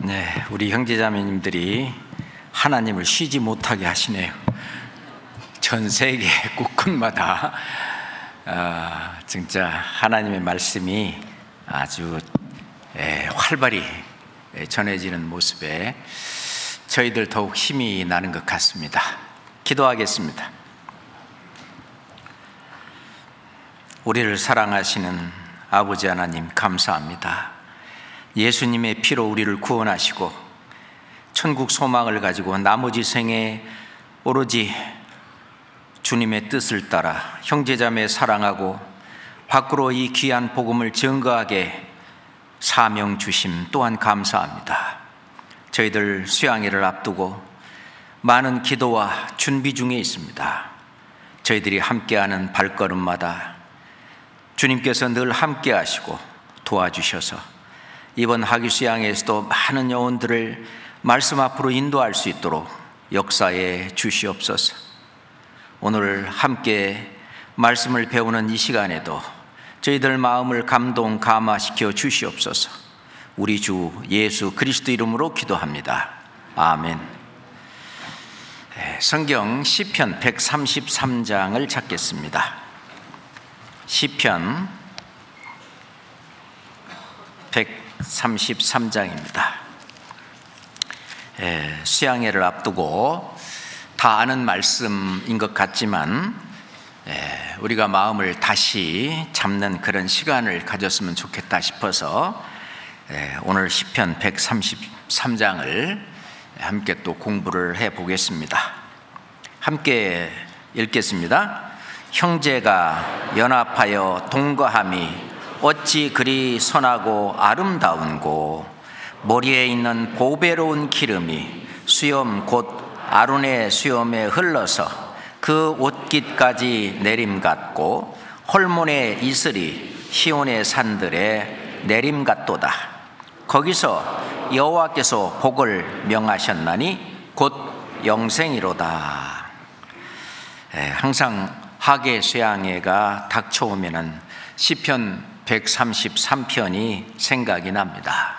네, 우리 형제자매님들이 하나님을 쉬지 못하게 하시네요. 전 세계 곳곳마다 진짜 하나님의 말씀이 아주 활발히 전해지는 모습에 저희들 더욱 힘이 나는 것 같습니다. 기도하겠습니다. 우리를 사랑하시는 아버지 하나님, 감사합니다. 예수님의 피로 우리를 구원하시고 천국 소망을 가지고 나머지 생에 오로지 주님의 뜻을 따라 형제자매 사랑하고 밖으로 이 귀한 복음을 증거하게 사명 주심 또한 감사합니다. 저희들 수양회를 앞두고 많은 기도와 준비 중에 있습니다. 저희들이 함께하는 발걸음마다 주님께서 늘 함께 하시고 도와주셔서 이번 하기수양회에서도 많은 영혼들을 말씀 앞으로 인도할 수 있도록 역사해 주시옵소서. 오늘 함께 말씀을 배우는 이 시간에도 저희들 마음을 감동 감화시켜 주시옵소서. 우리 주 예수 그리스도 이름으로 기도합니다. 아멘. 성경 시편 133장을 찾겠습니다. 시편 133장입니다. 수양회를 앞두고 다 아는 말씀인 것 같지만 우리가 마음을 다시 잡는 그런 시간을 가졌으면 좋겠다 싶어서 오늘 시편 133장을 함께 또 공부를 해보겠습니다. 함께 읽겠습니다. 형제가 연합하여 동거함이 어찌 그리 선하고 아름다운고, 머리에 있는 보배로운 기름이 수염 곧 아론의 수염에 흘러서 그 옷깃까지 내림 같고, 헐몬의 이슬이 시온의 산들에 내림 같도다. 거기서 여호와께서 복을 명하셨나니 곧 영생이로다. 항상 하계 수양회가 닥쳐오면은 시편 133편이 생각이 납니다.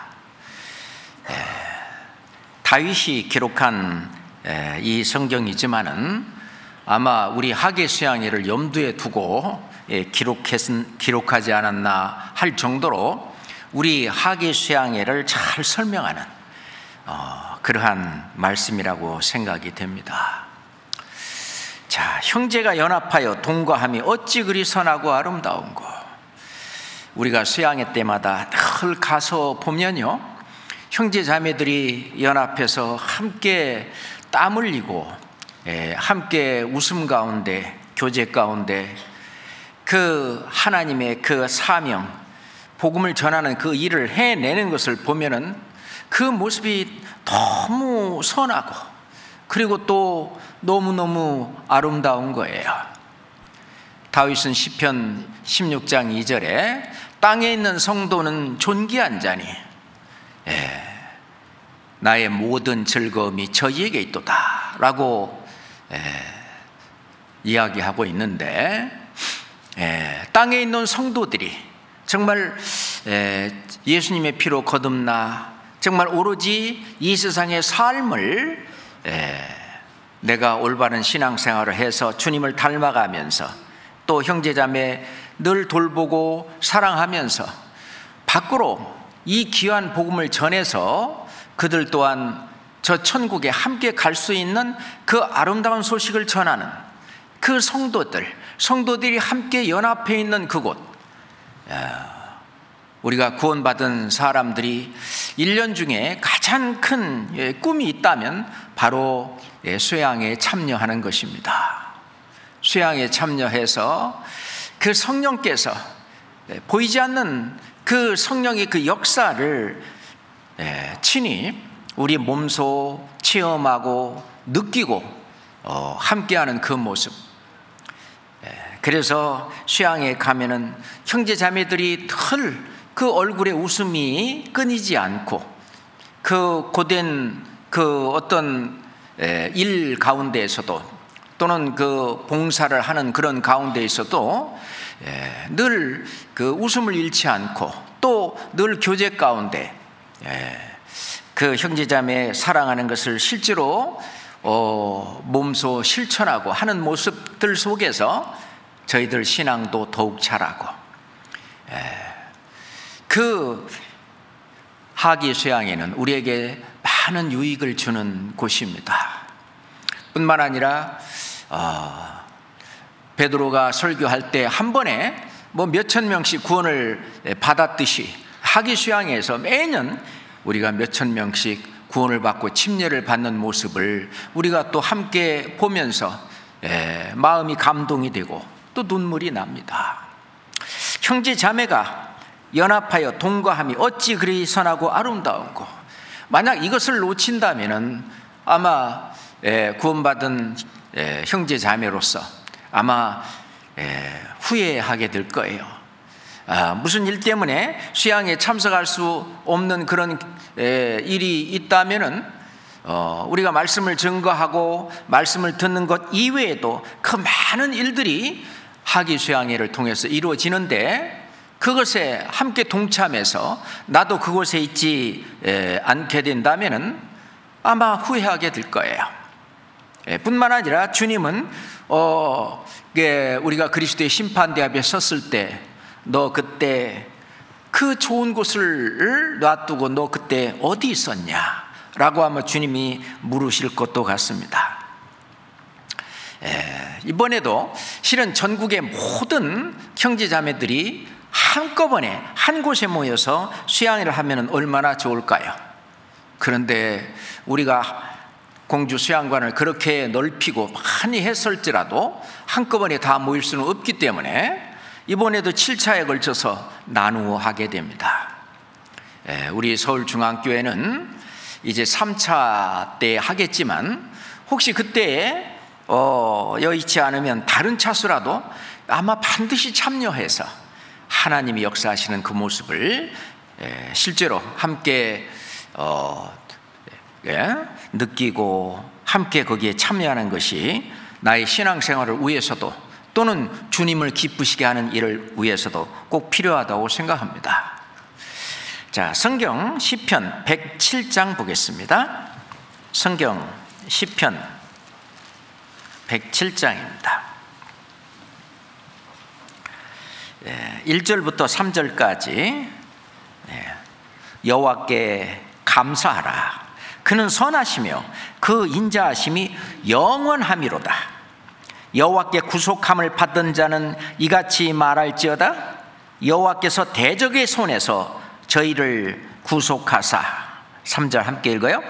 다윗이 기록한 이 성경이지만은 아마 우리 하계 수양회를 염두에 두고 기록하지 않았나 할 정도로 우리 하계 수양회를 잘 설명하는 그러한 말씀이라고 생각이 됩니다. 자, 형제가 연합하여 동거함이 어찌 그리 선하고 아름다운고. 우리가 수양회 때마다 늘 가서 보면요, 형제 자매들이 연합해서 함께 땀 흘리고 함께 웃음 가운데 교제 가운데 그 하나님의 그 사명, 복음을 전하는 그 일을 해내는 것을 보면은 그 모습이 너무 선하고 그리고 또 너무너무 아름다운 거예요. 다윗은 시편 16장 2절에 땅에 있는 성도는 존귀한 자니 나의 모든 즐거움이 저희에게 있도다 라고 이야기하고 있는데, 땅에 있는 성도들이 정말 예수님의 피로 거듭나 정말 오로지 이 세상의 삶을 내가 올바른 신앙생활을 해서 주님을 닮아가면서 또 형제자매 늘 돌보고 사랑하면서 밖으로 이 귀한 복음을 전해서 그들 또한 저 천국에 함께 갈 수 있는 그 아름다운 소식을 전하는 그 성도들이 함께 연합해 있는 그곳, 우리가 구원받은 사람들이 1년 중에 가장 큰 꿈이 있다면 바로 수양회에 참여하는 것입니다. 수양회에 참여해서 그 성령께서 보이지 않는 그 성령의 그 역사를 친히 우리 몸소 체험하고 느끼고 함께하는 그 모습. 그래서 수양회에 가면은 형제 자매들이 늘 그 얼굴에 웃음이 끊이지 않고 그 고된 그 어떤 일 가운데에서도 또는 그 봉사를 하는 그런 가운데에서도 늘 그 웃음을 잃지 않고 또 늘 교제 가운데 그 형제자매 사랑하는 것을 실제로 몸소 실천하고 하는 모습들 속에서 저희들 신앙도 더욱 자라고, 그 하기 수양회는 우리에게 많은 유익을 주는 곳입니다. 뿐만 아니라 베드로가 설교할 때 한 번에 뭐 몇천 명씩 구원을 받았듯이 하기 수양회에서 매년 우리가 몇천 명씩 구원을 받고 침례를 받는 모습을 우리가 또 함께 보면서 마음이 감동이 되고 또 눈물이 납니다. 형제 자매가 연합하여 동거함이 어찌 그리 선하고 아름다운고. 만약 이것을 놓친다면 아마 구원받은 형제 자매로서 아마 후회하게 될 거예요. 무슨 일 때문에 수양에 참석할 수 없는 그런 일이 있다면은 우리가 말씀을 증거하고 말씀을 듣는 것 이외에도 그 많은 일들이 하기 수양회를 통해서 이루어지는데, 그것에 함께 동참해서 나도 그곳에 있지 않게 된다면은 아마 후회하게 될 거예요. 뿐만 아니라 주님은 우리가 그리스도의 심판대 앞에 섰을 때 너 그때 그 좋은 곳을 놔두고 너 그때 어디 있었냐 라고 아마 주님이 물으실 것도 같습니다. 이번에도 실은 전국의 모든 형제자매들이 한꺼번에 한 곳에 모여서 수양회를 하면 얼마나 좋을까요? 그런데 우리가 공주 수양관을 그렇게 넓히고 많이 했을지라도 한꺼번에 다 모일 수는 없기 때문에 이번에도 7차에 걸쳐서 나누어 하게 됩니다. 우리 서울중앙교회는 이제 3차 때 하겠지만 혹시 그때 여의치 않으면 다른 차수라도 아마 반드시 참여해서 하나님이 역사하시는 그 모습을 실제로 함께 느끼고 함께 거기에 참여하는 것이 나의 신앙생활을 위해서도 또는 주님을 기쁘시게 하는 일을 위해서도 꼭 필요하다고 생각합니다. 자, 성경 시편 107장 보겠습니다. 성경 시편 107장입니다. 1절부터 3절까지 여호와께 감사하라. 그는 선하시며 그 인자하심이 영원함이로다. 여호와께 구속함을 받은 자는 이같이 말할지어다. 여호와께서 대적의 손에서 저희를 구속하사. 3절 함께 읽어요.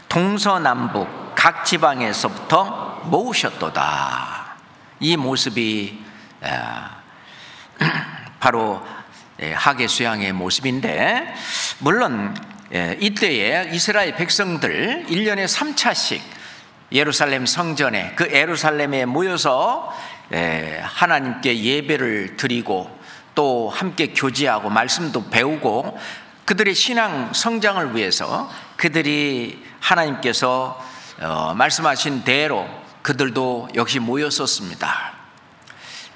동서남북 각 지방에서부터 모으셨도다. 이 모습이 바로 하계 수양의 모습인데, 물론 이때에 이스라엘 백성들 1년에 3차씩 예루살렘 성전에, 그 예루살렘에 모여서 하나님께 예배를 드리고 또 함께 교제하고 말씀도 배우고 그들의 신앙 성장을 위해서 그들이 하나님께서 말씀하신 대로 그들도 역시 모였었습니다.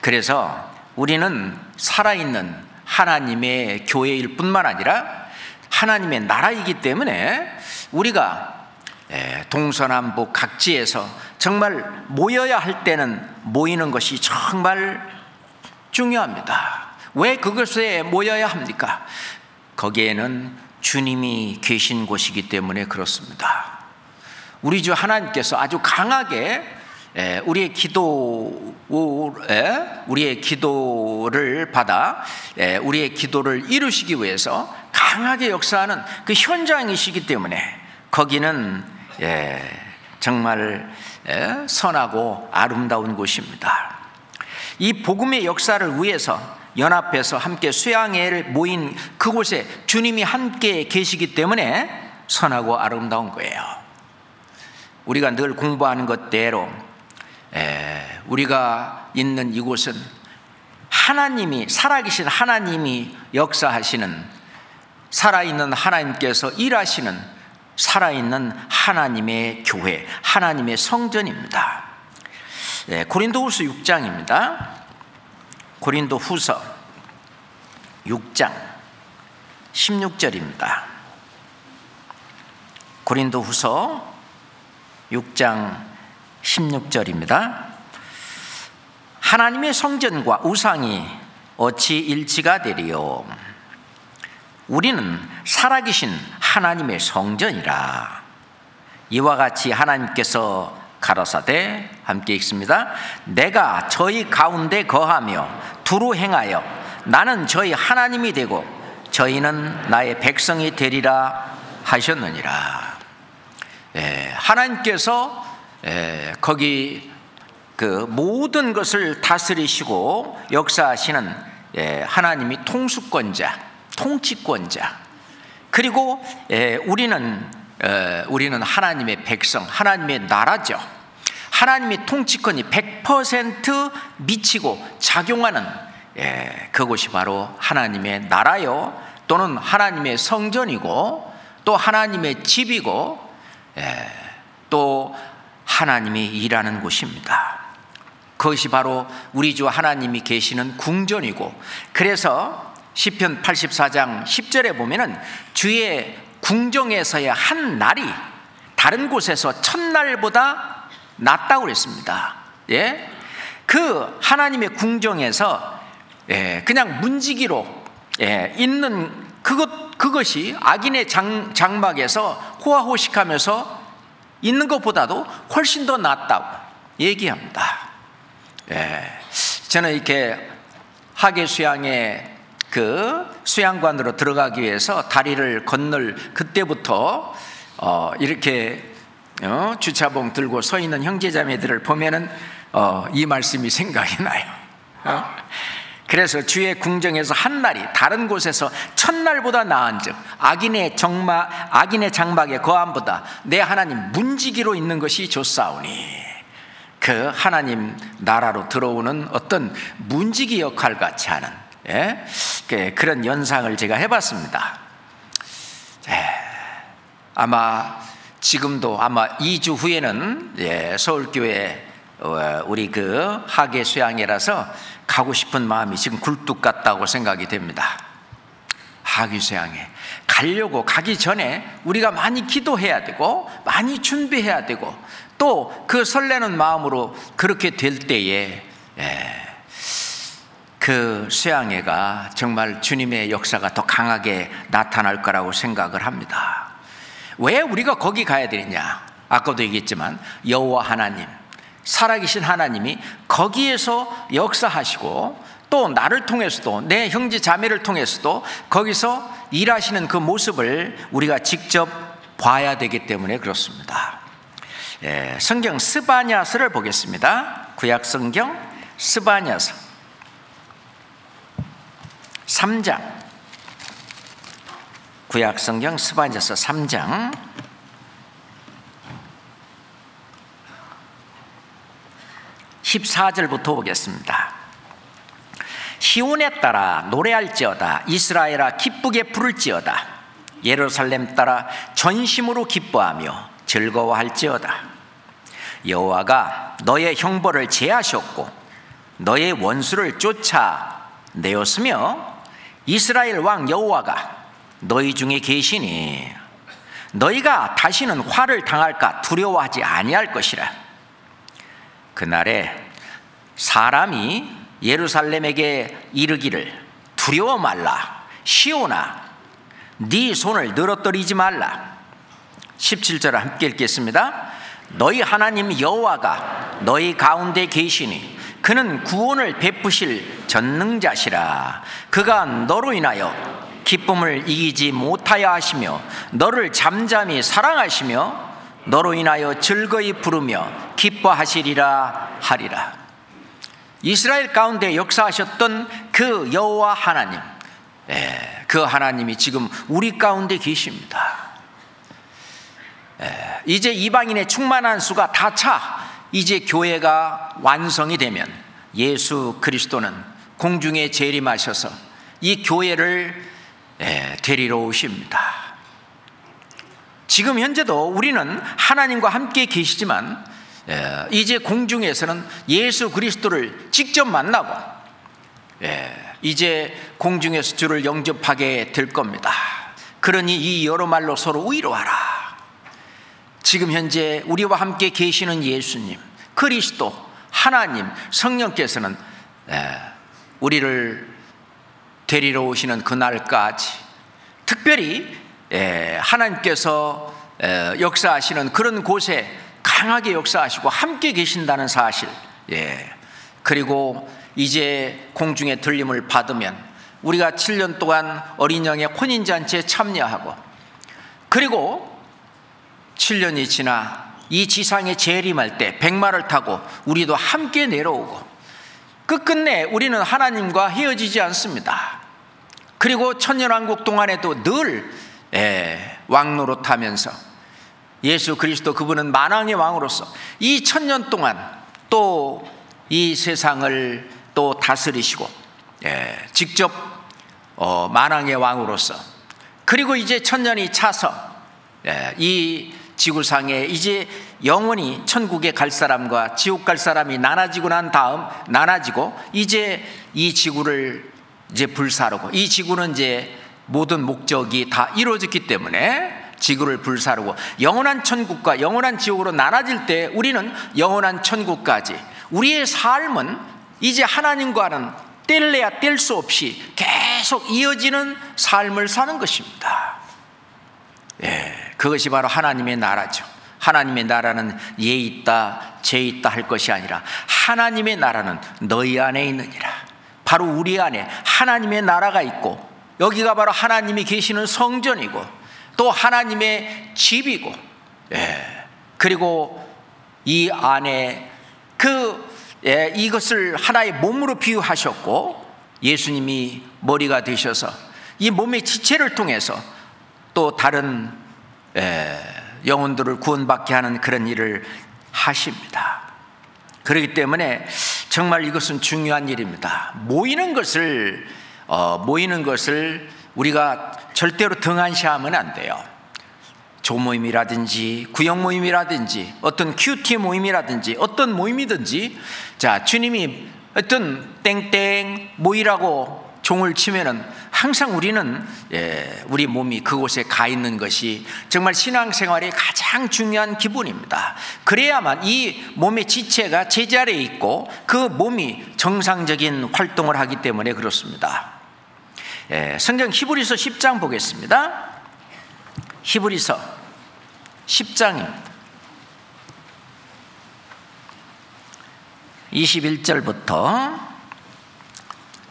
그래서 우리는 살아있는 하나님의 교회일 뿐만 아니라 하나님의 나라이기 때문에 우리가 동서남북 각지에서 정말 모여야 할 때는 모이는 것이 정말 중요합니다. 왜 그것에 모여야 합니까? 거기에는 주님이 계신 곳이기 때문에 그렇습니다. 우리 주 하나님께서 아주 강하게 우리의 기도를 받아 우리의 기도를 이루시기 위해서 강하게 역사하는 그 현장이시기 때문에 거기는 정말 선하고 아름다운 곳입니다. 이 복음의 역사를 위해서 연합해서 함께 수양회를 모인 그곳에 주님이 함께 계시기 때문에 선하고 아름다운 거예요. 우리가 늘 공부하는 것대로 우리가 있는 이곳은 하나님이, 살아계신 하나님이 역사하시는, 살아있는 하나님께서 일하시는 살아있는 하나님의 교회, 하나님의 성전입니다. 고린도후서 6장입니다. 고린도후서 6장 16절입니다. 고린도후서 6장 16절입니다. 하나님의 성전과 우상이 어찌 일치가 되리요? 우리는 살아계신 하나님의 성전이라. 이와 같이 하나님께서 가라사대, 함께 읽습니다. 내가 저희 가운데 거하며 두루 행하여 나는 저희 하나님이 되고 저희는 나의 백성이 되리라 하셨느니라. 하나님께서 거기 그 모든 것을 다스리시고 역사하시는 하나님이 통수권자, 통치권자. 그리고 우리는 하나님의 백성, 하나님의 나라죠. 하나님의 통치권이 100% 미치고 작용하는 그곳이 바로 하나님의 나라요, 또는 하나님의 성전이고, 또 하나님의 집이고, 또 하나님이 일하는 곳입니다. 그것이 바로 우리 주 하나님이 계시는 궁전이고, 그래서 시편 84장 10절에 보면은 주의 궁정에서의 한 날이 다른 곳에서 첫날보다 낫다고 그랬습니다. 그 하나님의 궁정에서 그냥 문지기로 있는 그것이 악인의 장막에서 호화호식하면서 있는 것보다도 훨씬 더 낫다고 얘기합니다. 저는 이렇게 하계 수양에 그 수양관으로 들어가기 위해서 다리를 건널 그때부터 이렇게 주차봉 들고 서 있는 형제자매들을 보면은 이 말씀이 생각이 나요. 그래서 주의 궁정에서 한 날이 다른 곳에서 첫날보다 나은즉 악인의 장막의 거함보다 내 하나님 문지기로 있는 것이 좋사오니. 그 하나님 나라로 들어오는 어떤 문지기 역할 같이 하는 그런 연상을 제가 해봤습니다. 지금도 아마 2주 후에는 서울교회 우리 그 하계 수양회라서 가고 싶은 마음이 지금 굴뚝 같다고 생각이 됩니다. 하계 수양회 가려고 가기 전에 우리가 많이 기도해야 되고 많이 준비해야 되고, 또 그 설레는 마음으로 그렇게 될 때에 그 수양회가 정말 주님의 역사가 더 강하게 나타날 거라고 생각을 합니다. 왜 우리가 거기 가야 되느냐? 아까도 얘기했지만 여호와 하나님, 살아계신 하나님이 거기에서 역사하시고, 또 나를 통해서도 내 형제 자매를 통해서도 거기서 일하시는 그 모습을 우리가 직접 봐야 되기 때문에 그렇습니다. 성경 스바냐서를 보겠습니다. 구약 성경 스바냐서 3장, 구약 성경 스바냐서 3장 14절부터 보겠습니다. 시온에 따라 노래할지어다. 이스라엘아 기쁘게 부를지어다. 예루살렘 따라 전심으로 기뻐하며 즐거워할지어다. 여호와가 너의 형벌을 제하셨고 너의 원수를 쫓아내었으며 이스라엘 왕 여호와가 너희 중에 계시니 너희가 다시는 화를 당할까 두려워하지 아니할 것이라. 그날에 사람이 예루살렘에게 이르기를 두려워 말라. 시온아 네 손을 늘어뜨리지 말라. 17절 함께 읽겠습니다. 너희 하나님 여호와가 너희 가운데 계시니 그는 구원을 베푸실 전능자시라. 그가 너로 인하여 기쁨을 이기지 못하여 하시며 너를 잠잠히 사랑하시며 너로 인하여 즐거이 부르며 기뻐하시리라 하리라. 이스라엘 가운데 역사하셨던 그 여호와 하나님, 그 하나님이 지금 우리 가운데 계십니다. 이제 이방인의 충만한 수가 다 차 이제 교회가 완성이 되면 예수 그리스도는 공중에 재림하셔서 이 교회를 데리러 오십니다. 지금 현재도 우리는 하나님과 함께 계시지만 이제 공중에서는 예수 그리스도를 직접 만나고 이제 공중에서 주를 영접하게 될 겁니다. 그러니 이 여러 말로 서로 위로하라. 지금 현재 우리와 함께 계시는 예수님, 그리스도, 하나님, 성령께서는 우리를 데리러 오시는 그날까지 특별히 하나님께서 역사하시는 그런 곳에 강하게 역사하시고 함께 계신다는 사실, 그리고 이제 공중의 들림을 받으면 우리가 7년 동안 어린 양의 혼인잔치에 참여하고, 그리고 7년이 지나 이 지상에 재림할 때 백마를 타고 우리도 함께 내려오고, 끝끝내 우리는 하나님과 헤어지지 않습니다. 그리고 천년왕국 동안에도 늘 왕노릇하면서 예수 그리스도 그분은 만왕의 왕으로서 이 1000년 동안 또 이 세상을 또 다스리시고 직접 만왕의 왕으로서, 그리고 이제 1000년이 차서 이 지구상에 이제 영원히 천국에 갈 사람과 지옥 갈 사람이 나눠지고 난 다음 이제 이 지구를 이제 불사르고, 이 지구는 이제 모든 목적이 다 이루어졌기 때문에 지구를 불사르고 영원한 천국과 영원한 지옥으로 나눠질 때 우리는 영원한 천국까지, 우리의 삶은 이제 하나님과는 뗄래야 뗄 수 없이 계속 이어지는 삶을 사는 것입니다. 그것이 바로 하나님의 나라죠. 하나님의 나라는 예 있다 제 있다 할 것이 아니라 하나님의 나라는 너희 안에 있느니라. 바로 우리 안에 하나님의 나라가 있고, 여기가 바로 하나님이 계시는 성전이고 또 하나님의 집이고, 그리고 이 안에 이것을 하나의 몸으로 비유하셨고, 예수님이 머리가 되셔서 이 몸의 지체를 통해서 또 다른 영혼들을 구원받게 하는 그런 일을 하십니다. 그렇기 때문에 정말 이것은 중요한 일입니다. 모이는 것을 우리가 절대로 등한시하면 안 돼요. 조모임이라든지 구역모임이라든지 어떤 큐티 모임이라든지 어떤 모임이든지, 자, 주님이 어떤 땡땡 모이라고 종을 치면은 항상 우리는 우리 몸이 그곳에 가 있는 것이 정말 신앙생활의 가장 중요한 기본입니다. 그래야만 이 몸의 지체가 제자리에 있고 그 몸이 정상적인 활동을 하기 때문에 그렇습니다. 성경 히브리서 10장 보겠습니다. 히브리서 10장입니다. 21절부터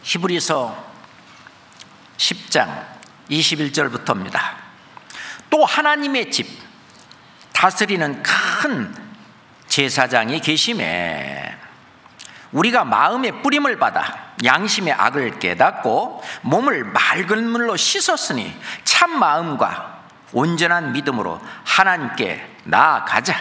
히브리서 10장 21절부터입니다. 또 하나님의 집 다스리는 큰 제사장이 계심에 우리가 마음의 뿌림을 받아 양심의 악을 깨닫고 몸을 맑은 물로 씻었으니 참 마음과 온전한 믿음으로 하나님께 나아가자.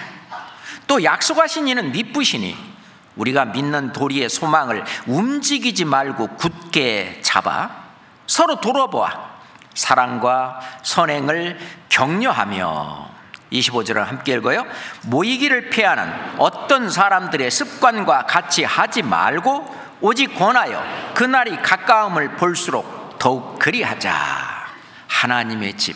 또 약속하신 이는 미쁘시니 우리가 믿는 도리의 소망을 움직이지 말고 굳게 잡아 서로 돌아보아 사랑과 선행을 격려하며, 25절을 함께 읽어요. 모이기를 피하는 어떤 사람들의 습관과 같이 하지 말고 오직 권하여 그날이 가까움을 볼수록 더욱 그리하자. 하나님의 집,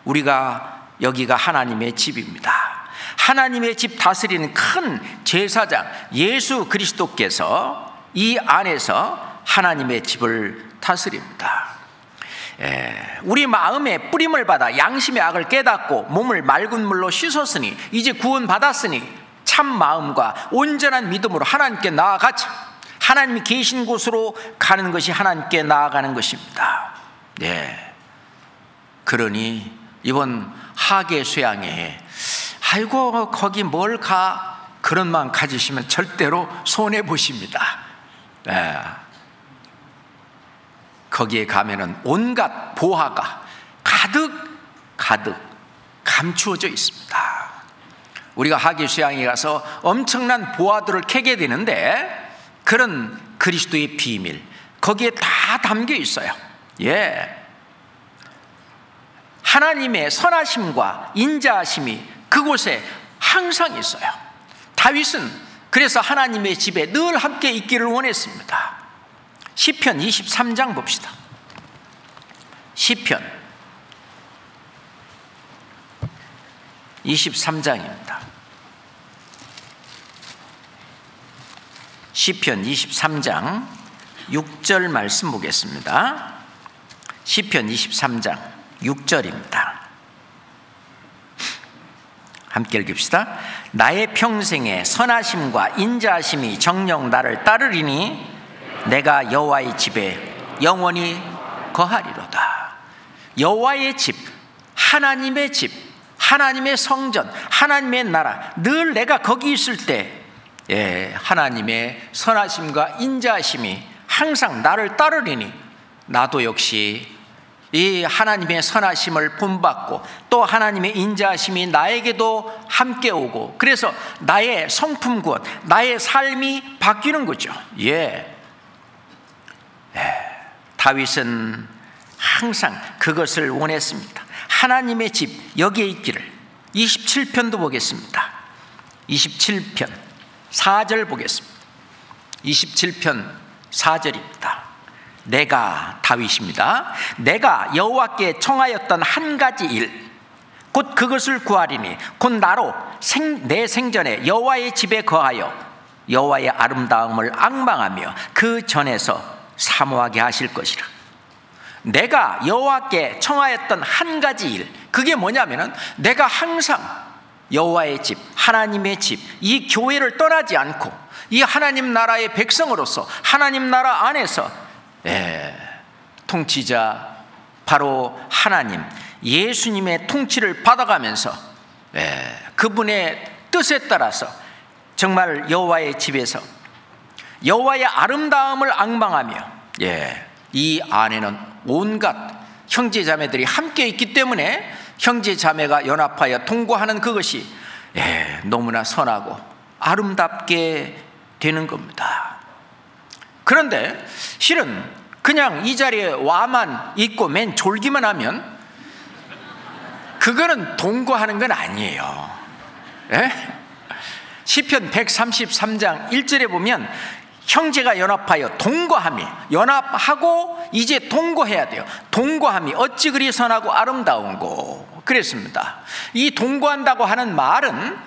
우리가 여기가 하나님의 집입니다. 하나님의 집 다스리는 큰 제사장 예수 그리스도께서 이 안에서 하나님의 집을 다스립니다. 우리 마음에 뿌림을 받아 양심의 악을 깨닫고 몸을 맑은 물로 씻었으니 이제 구원받았으니 참 마음과 온전한 믿음으로 하나님께 나아가자. 하나님이 계신 곳으로 가는 것이 하나님께 나아가는 것입니다. 그러니 이번 하계 수양회, 아이고 거기 뭘 가, 그런 마음 가지시면 절대로 손해 보십니다. 거기에 가면은 온갖 보화가 가득 감추어져 있습니다. 우리가 하계 수양에 가서 엄청난 보화들을 캐게 되는데 그런 그리스도의 비밀 거기에 다 담겨 있어요. 하나님의 선하심과 인자하심이 그곳에 항상 있어요. 다윗은 그래서 하나님의 집에 늘 함께 있기를 원했습니다. 시편 23장 봅시다. 시편 23장입니다. 시편 23장 6절 말씀 보겠습니다. 시편 23장 6절입니다. 함께 읽읍시다. 나의 평생에 선하심과 인자하심이 정녕 나를 따르리니 내가 여호와의 집에 영원히 거하리로다. 여호와의 집, 하나님의 집, 하나님의 성전, 하나님의 나라, 늘 내가 거기 있을 때 하나님의 선하심과 인자하심이 항상 나를 따르리니 나도 역시 이 하나님의 선하심을 본받고 또 하나님의 인자하심이 나에게도 함께 오고, 그래서 나의 성품 구원, 나의 삶이 바뀌는 거죠. 다윗은 항상 그것을 원했습니다. 하나님의 집 여기에 있기를. 27편도 보겠습니다. 27편 4절 보겠습니다. 27편 4절입니다. 내가, 다윗입니다. 내가 여호와께 청하였던 한 가지 일, 곧 그것을 구하리니 곧 나로 내 생전에 여호와의 집에 거하여 여호와의 아름다움을 앙망하며 그 전에서 사모하게 하실 것이라. 내가 여호와께 청하였던 한 가지 일, 그게 뭐냐면은 내가 항상 여호와의 집, 하나님의 집, 이 교회를 떠나지 않고 이 하나님 나라의 백성으로서 하나님 나라 안에서 통치자 바로 하나님 예수님의 통치를 받아가면서 그분의 뜻에 따라서 정말 여호와의 집에서 여호와의 아름다움을 앙망하며 이 안에는 온갖 형제자매들이 함께 있기 때문에 형제자매가 연합하여 동거하는 그것이 너무나 선하고 아름답게 되는 겁니다. 그런데 실은 그냥 이 자리에 와만 있고 맨 졸기만 하면 그거는 동거하는 건 아니에요. 시편 133장 1절에 보면 형제가 연합하여 동거함이, 연합하고 이제 동거해야 돼요. 동거함이 어찌 그리 선하고 아름다운고 그랬습니다. 이 동거한다고 하는 말은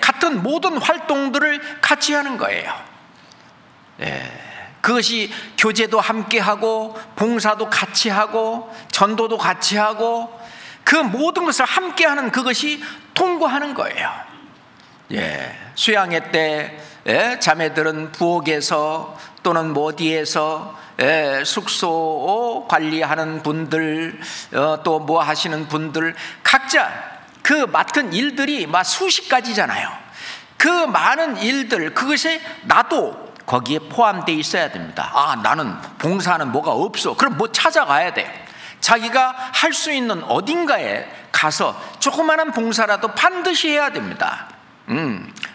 같은 모든 활동들을 같이 하는 거예요. 그것이 교제도 함께 하고 봉사도 같이 하고 전도도 같이 하고 그 모든 것을 함께 하는 그것이 동거하는 거예요. 수양회 때 자매들은 부엌에서 또는 뭐 어디에서 숙소 관리하는 분들 또 뭐 하시는 분들 각자 그 맡은 일들이 막 수십 가지잖아요. 그 많은 일들, 그것에 나도 거기에 포함되어 있어야 됩니다. 나는 봉사하는 뭐가 없어. 그럼 뭐 찾아가야 돼. 자기가 할 수 있는 어딘가에 가서 조그마한 봉사라도 반드시 해야 됩니다.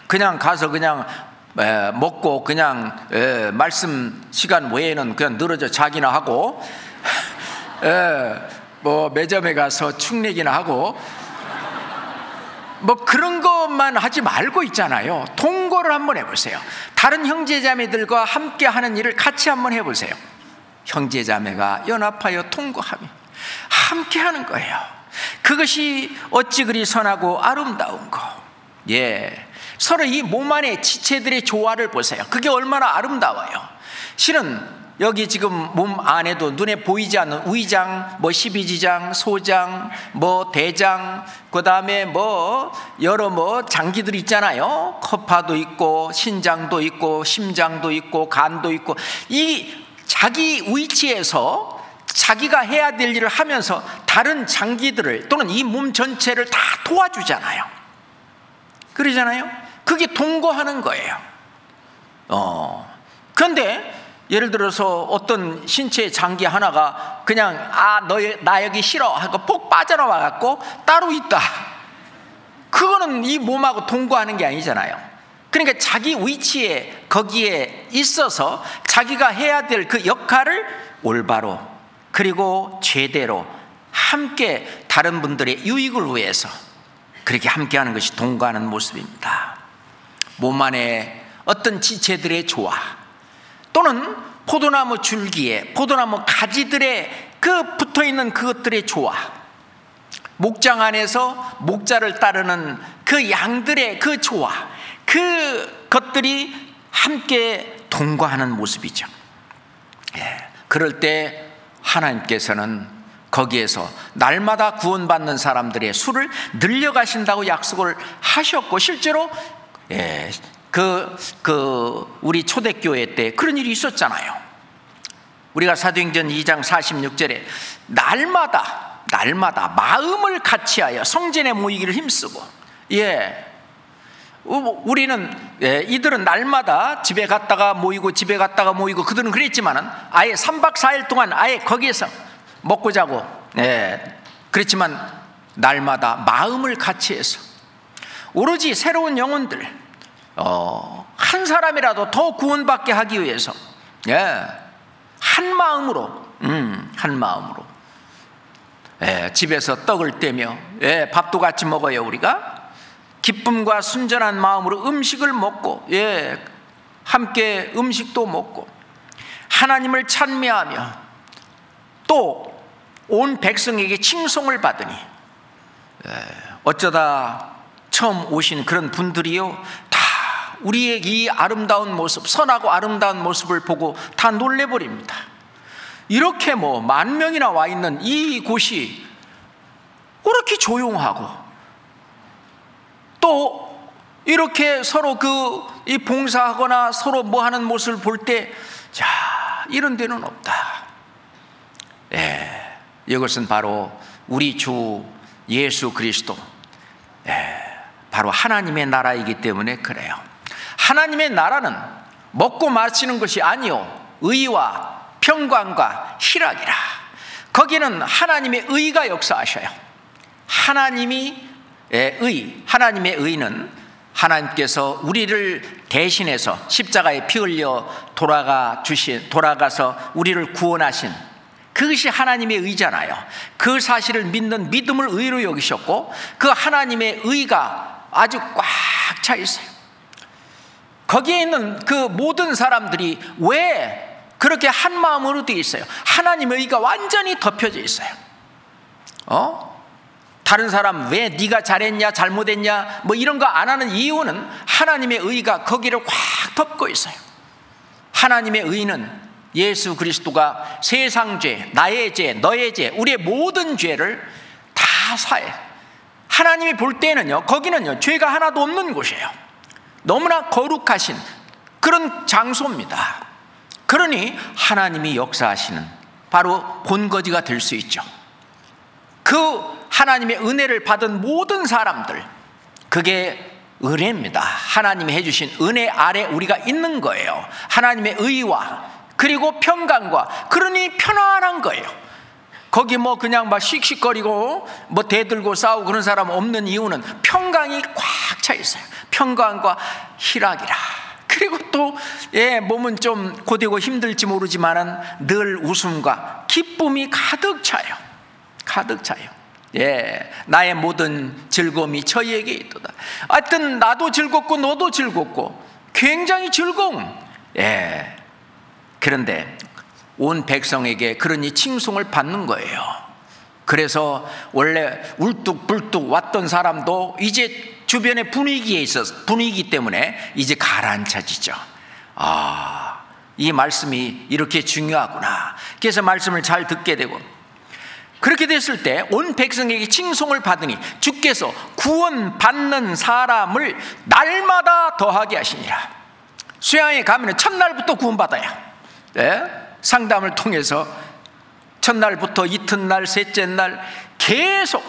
그냥 가서 그냥 먹고 그냥 말씀 시간 외에는 그냥 늘어져 자기나 하고 뭐 매점에 가서 축내기나 하고 뭐 그런 것만 하지 말고 있잖아요. 동거를 한번 해보세요. 다른 형제자매들과 함께 하는 일을 같이 한번 해보세요. 형제자매가 연합하여 동거하며 함께 하는 거예요. 그것이 어찌 그리 선하고 아름다운고. 서로 이 몸 안의 지체들의 조화를 보세요. 그게 얼마나 아름다워요. 실은 여기 지금 몸 안에도 눈에 보이지 않는 위장, 뭐 십이지장, 소장, 뭐 대장, 그 다음에 뭐 여러 뭐 장기들 있잖아요. 커파도 있고 신장도 있고 심장도 있고 간도 있고, 이 자기 위치에서 자기가 해야 될 일을 하면서 다른 장기들을 또는 이 몸 전체를 다 도와주잖아요. 그러잖아요. 그게 동거하는 거예요. 그런데 예를 들어서 어떤 신체의 장기 하나가 그냥 나 여기 싫어 하고 폭 빠져나와 갖고 따로 있다. 그거는 이 몸하고 동거하는 게 아니잖아요. 그러니까 자기 위치에 거기에 있어서 자기가 해야 될 그 역할을 올바로 그리고 제대로 함께 다른 분들의 유익을 위해서 그렇게 함께하는 것이 동거하는 모습입니다. 몸 안에 어떤 지체들의 조화 또는 포도나무 줄기에 포도나무 가지들의 그 붙어있는 그것들의 조화, 목장 안에서 목자를 따르는 그 양들의 그 조화, 그 것들이 함께 동거하는 모습이죠. 그럴 때 하나님께서는 거기에서 날마다 구원받는 사람들의 수를 늘려가신다고 약속을 하셨고, 실제로 우리 초대교회 때 그런 일이 있었잖아요. 우리가 사도행전 2장 46절에 날마다 마음을 같이하여 성전에 모이기를 힘쓰고, 우리는 이들은 날마다 집에 갔다가 모이고 그들은 그랬지만은 아예 3박 4일 동안 아예 거기에서 먹고 자고, 그렇지만 날마다 마음을 같이해서 오로지 새로운 영혼들 한 사람이라도 더 구원받게 하기 위해서 한 마음으로 집에서 떡을 떼며 밥도 같이 먹어요. 우리가 기쁨과 순전한 마음으로 음식을 먹고, 함께 음식도 먹고 하나님을 찬미하며 또 온 백성에게 칭송을 받으니, 어쩌다 처음 오신 그런 분들이요 다 우리의 이 아름다운 모습, 선하고 아름다운 모습을 보고 다 놀래버립니다. 이렇게 10,000명이나 와 있는 이 곳이 그렇게 조용하고, 또 이렇게 서로 이 봉사하거나 서로 뭐 하는 모습을 볼 때, 자, 이런 데는 없다. 이것은 바로 우리 주 예수 그리스도, 바로 하나님의 나라이기 때문에 그래요. 하나님의 나라는 먹고 마시는 것이 아니요 의와 평강과 희락이라. 거기는 하나님의 의가 역사하셔요. 하나님의 의는 하나님께서 우리를 대신해서 십자가에 피 흘려 돌아가서 우리를 구원하신, 그것이 하나님의 의잖아요. 그 사실을 믿는 믿음을 의로 여기셨고, 그 하나님의 의가 아주 꽉 차 있어요. 거기에 있는 그 모든 사람들이 왜 그렇게 한 마음으로 되어 있어요? 하나님의 의가 완전히 덮여져 있어요. 다른 사람 왜 네가 잘했냐 잘못했냐 뭐 이런 거 안 하는 이유는 하나님의 의가 거기를 꽉 덮고 있어요. 하나님의 의는 예수 그리스도가 세상 죄, 나의 죄, 너의 죄, 우리의 모든 죄를 다 사해. 하나님이 볼 때는요, 거기는요 죄가 하나도 없는 곳이에요. 너무나 거룩하신 그런 장소입니다. 그러니 하나님이 역사하시는 바로 본거지가 될 수 있죠. 그 하나님의 은혜를 받은 모든 사람들, 그게 은혜입니다. 하나님이 해주신 은혜 아래 우리가 있는 거예요. 하나님의 의와 그리고 평강과, 그러니 편안한 거예요. 거기 그냥 씩씩거리고 대들고 싸우고 그런 사람 없는 이유는 평강이 꽉 차 있어요. 평강과 희락이라. 그리고 또 몸은 좀 고되고 힘들지 모르지만은 늘 웃음과 기쁨이 가득 차요. 나의 모든 즐거움이 저희에게 있도다. 하여튼 나도 즐겁고 너도 즐겁고 굉장히 즐거움. 그런데 온 백성에게 그러니 칭송을 받는 거예요. 그래서 원래 울뚝불뚝 왔던 사람도 이제 주변의 분위기 때문에 이제 가라앉혀지죠. 이 말씀이 이렇게 중요하구나. 그래서 말씀을 잘 듣게 되고, 그렇게 됐을 때 온 백성에게 칭송을 받으니 주께서 구원받는 사람을 날마다 더하게 하시니라. 수양에 가면 첫날부터 구원받아요. 상담을 통해서 첫날부터 이튿날, 셋째 날 계속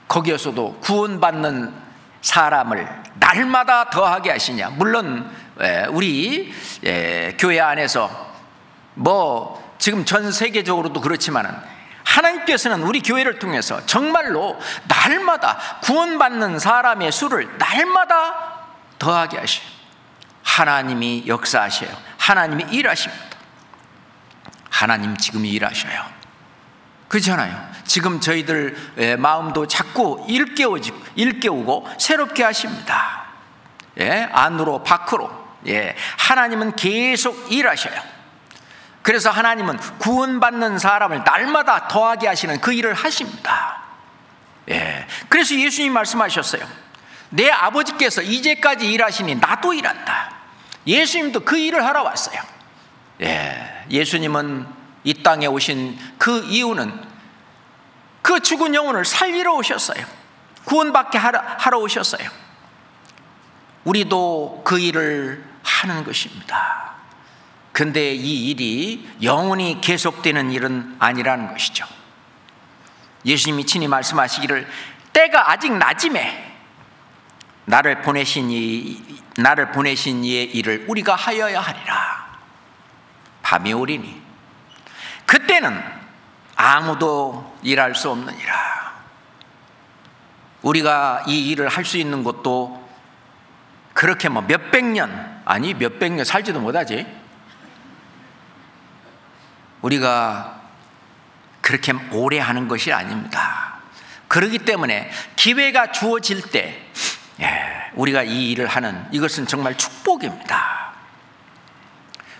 거기에서도 구원받는 사람을 날마다 더하게 하시냐. 물론 우리 교회 안에서 지금 전 세계적으로도 그렇지만은 하나님께서는 우리 교회를 통해서 정말로 날마다 구원받는 사람의 수를 날마다 더하게 하셔요. 하나님이 역사하셔요. 하나님이 일하십니다. 하나님 지금 일하셔요. 그렇잖아요. 지금 저희들 마음도 자꾸 일깨우고 새롭게 하십니다. 안으로 밖으로. 하나님은 계속 일하셔요. 그래서 하나님은 구원받는 사람을 날마다 더하게 하시는 그 일을 하십니다. 그래서 예수님이 말씀하셨어요. 내 아버지께서 이제까지 일하시니 나도 일한다. 예수님도 그 일을 하러 왔어요. 예수님은 이 땅에 오신 그 이유는 그 죽은 영혼을 살리러 오셨어요. 구원받게 하러 오셨어요. 우리도 그 일을 하는 것입니다. 근데 이 일이 영원히 계속되는 일은 아니라는 것이죠. 예수님이 친히 말씀하시기를 때가 아직 낮음에 나를 보내신 이의 일을 우리가 하여야 하리라. 밤이 오리니 그때는 아무도 일할 수 없느니라. 우리가 이 일을 할 수 있는 것도 그렇게 뭐 몇백 년, 아니 몇백 년 살지도 못하지. 우리가 그렇게 오래 하는 것이 아닙니다. 그렇기 때문에 기회가 주어질 때 우리가 이 일을 하는 이것은 정말 축복입니다.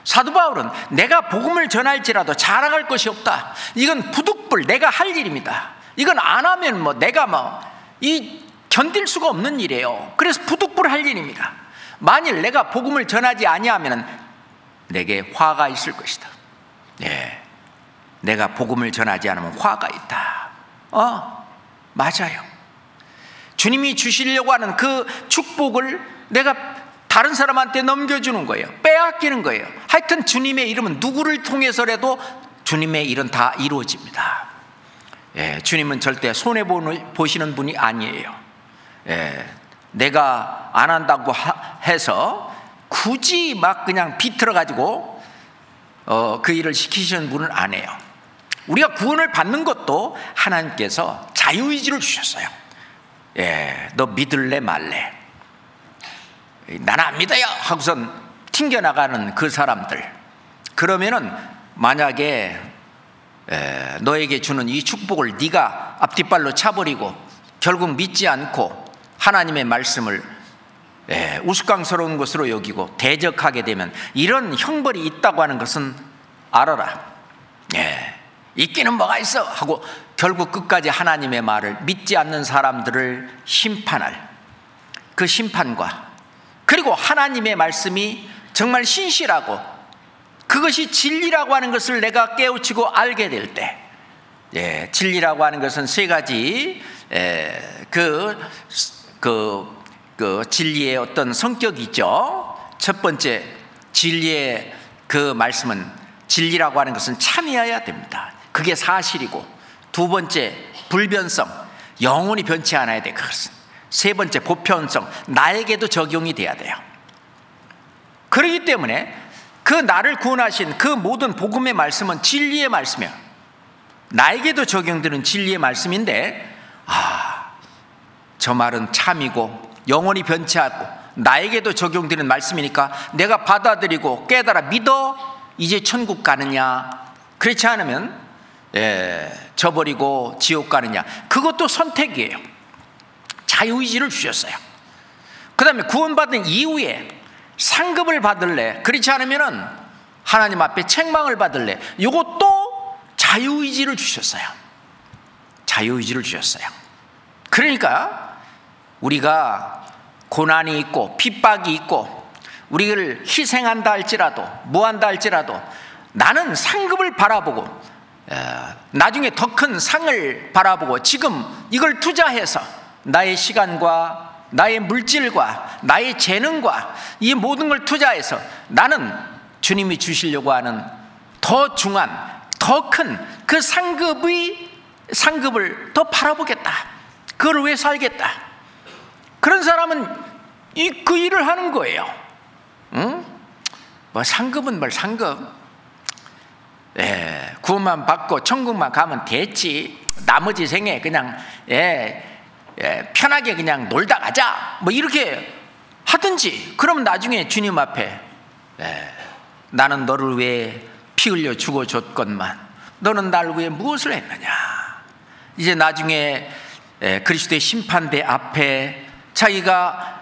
사도 바울은 내가 복음을 전할지라도 자랑할 것이 없다. 이건 부득불 내가 할 일입니다. 이건 안 하면 내가 견딜 수가 없는 일이에요. 그래서 부득불 할 일입니다. 만일 내가 복음을 전하지 아니하면 내게 화가 있을 것이다. 내가 복음을 전하지 않으면 화가 있다. 맞아요. 주님이 주시려고 하는 그 축복을 내가 다른 사람한테 넘겨주는 거예요. 빼앗기는 거예요. 하여튼 주님의 이름은 누구를 통해서라도 주님의 일은 다 이루어집니다. 주님은 절대 손해보시는 분이 아니에요. 내가 안 한다고 해서 굳이 그냥 비틀어가지고 그 일을 시키시는 분은 아니에요. 우리가 구원을 받는 것도 하나님께서 자유의지를 주셨어요. 너 믿을래 말래. 나는 안 믿어요 하고선 튕겨나가는 그 사람들, 그러면은 만약에 너에게 주는 이 축복을 네가 앞뒷발로 차버리고 결국 믿지 않고 하나님의 말씀을 우스꽝스러운 것으로 여기고 대적하게 되면 이런 형벌이 있다고 하는 것은 알아라. 있기는 뭐가 있어 하고 결국 끝까지 하나님의 말을 믿지 않는 사람들을 심판할 그 심판과, 그리고 하나님의 말씀이 정말 신실하고 그것이 진리라고 하는 것을 내가 깨우치고 알게 될 때, 진리라고 하는 것은 세 가지 그 진리의 어떤 성격이 있죠. 첫 번째, 진리의 그 말씀은, 진리라고 하는 것은 참여해야 됩니다. 그게 사실이고, 두 번째, 불변성, 영원히 변치 않아야 돼. 그것은. 세 번째, 보편성, 나에게도 적용이 돼야 돼요. 그렇기 때문에 그 나를 구원하신 그 모든 복음의 말씀은 진리의 말씀이에요. 나에게도 적용되는 진리의 말씀인데, 저 말은 참이고 영원히 변치 않고 나에게도 적용되는 말씀이니까 내가 받아들이고 깨달아 믿어 이제 천국 가느냐, 그렇지 않으면 저버리고 지옥 가느냐, 그것도 선택이에요. 자유의지를 주셨어요. 그 다음에 구원받은 이후에 상급을 받을래, 그렇지 않으면 하나님 앞에 책망을 받을래, 이것도 자유의지를 주셨어요. 자유의지를 주셨어요. 그러니까 우리가 고난이 있고 핍박이 있고 우리를 희생한다 할지라도 뭐한다 할지라도 나는 상급을 바라보고 나중에 더 큰 상을 바라보고 지금 이걸 투자해서 나의 시간과 나의 물질과 나의 재능과 이 모든 걸 투자해서 나는 주님이 주시려고 하는 더 중한 더 큰 그 상급을 더 바라보겠다. 그걸 위해 살겠다. 그런 사람은 그 일을 하는 거예요. 응? 뭐 상급은 뭘 상급? 구원만 받고 천국만 가면 됐지. 나머지 생에 그냥 편하게 그냥 놀다 가자. 뭐 이렇게 하든지. 그러면 나중에 주님 앞에 나는 너를 위해 피 흘려 죽어줬건만 너는 날 위해 무엇을 했느냐. 이제 나중에 그리스도의 심판대 앞에 자기가